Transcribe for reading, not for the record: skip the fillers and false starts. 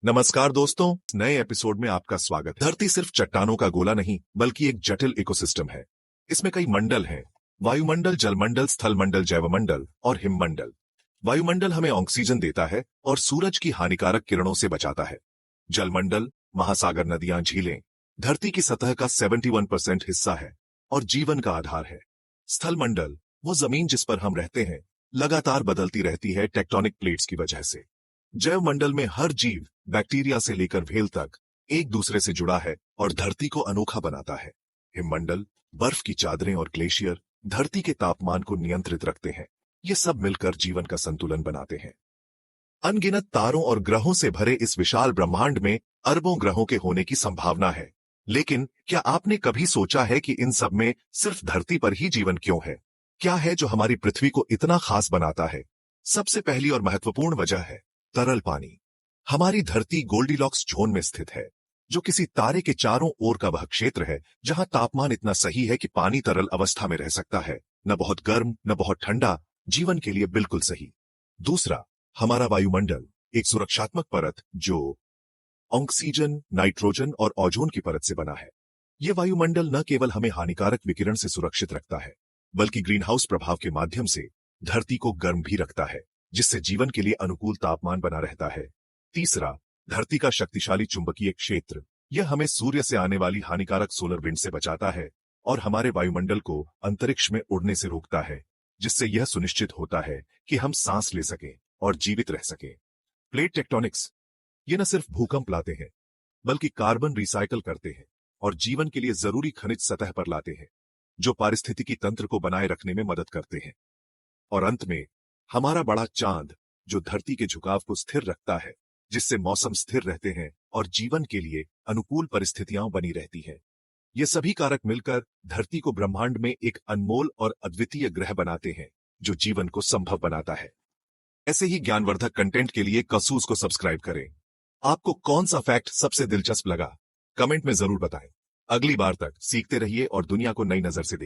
नमस्कार दोस्तों, नए एपिसोड में आपका स्वागत है। धरती सिर्फ चट्टानों का गोला नहीं बल्कि एक जटिल इकोसिस्टम है। इसमें कई मंडल हैं: वायुमंडल, जलमंडल, स्थलमंडल, जैवमंडल और हिममंडल। वायुमंडल हमें ऑक्सीजन देता है और सूरज की हानिकारक किरणों से बचाता है। जलमंडल, महासागर, नदियां, झीलें धरती की सतह का 71% हिस्सा है और जीवन का आधार है। स्थलमंडल, वो जमीन जिस पर हम रहते हैं, लगातार बदलती रहती है टेक्टोनिक प्लेट्स की वजह से। जैवमंडल में हर जीव, बैक्टीरिया से लेकर व्हेल तक, एक दूसरे से जुड़ा है और धरती को अनोखा बनाता है। हिममंडल, बर्फ की चादरें और ग्लेशियर धरती के तापमान को नियंत्रित रखते हैं। ये सब मिलकर जीवन का संतुलन बनाते हैं। अनगिनत तारों और ग्रहों से भरे इस विशाल ब्रह्मांड में अरबों ग्रहों के होने की संभावना है। लेकिन क्या आपने कभी सोचा है कि इन सब में सिर्फ धरती पर ही जीवन क्यों है? क्या है जो हमारी पृथ्वी को इतना खास बनाता है? सबसे पहली और महत्वपूर्ण वजह है तरल पानी। हमारी धरती गोल्डीलॉक्स जोन में स्थित है, जो किसी तारे के चारों ओर का वह क्षेत्र है जहां तापमान इतना सही है कि पानी तरल अवस्था में रह सकता है, न बहुत गर्म न बहुत ठंडा, जीवन के लिए बिल्कुल सही। दूसरा, हमारा वायुमंडल, एक सुरक्षात्मक परत जो ऑक्सीजन, नाइट्रोजन और ओजोन की परत से बना है। यह वायुमंडल न केवल हमें हानिकारक विकिरण से सुरक्षित रखता है, बल्कि ग्रीनहाउस प्रभाव के माध्यम से धरती को गर्म भी रखता है, जिससे जीवन के लिए अनुकूल तापमान बना रहता है। तीसरा, धरती का शक्तिशाली चुंबकीय क्षेत्र। यह हमें सूर्य से आने वाली हानिकारक सोलर विंड से बचाता है और हमारे वायुमंडल को अंतरिक्ष में उड़ने से रोकता है, जिससे यह सुनिश्चित होता है कि हम सांस ले सकें और जीवित रह सकें। प्लेट टेक्टोनिक्स, ये न सिर्फ भूकंप लाते हैं, बल्कि कार्बन रिसाइकल करते हैं और जीवन के लिए जरूरी खनिज सतह पर लाते हैं, जो पारिस्थितिकी तंत्र को बनाए रखने में मदद करते हैं। और अंत में, हमारा बड़ा चांद, जो धरती के झुकाव को स्थिर रखता है, जिससे मौसम स्थिर रहते हैं और जीवन के लिए अनुकूल परिस्थितियां बनी रहती हैं। ये सभी कारक मिलकर धरती को ब्रह्मांड में एक अनमोल और अद्वितीय ग्रह बनाते हैं, जो जीवन को संभव बनाता है। ऐसे ही ज्ञानवर्धक कंटेंट के लिए कसूस को सब्सक्राइब करें। आपको कौन सा फैक्ट सबसे दिलचस्प लगा, कमेंट में जरूर बताएं। अगली बार तक सीखते रहिए और दुनिया को नई नजर से देखिए।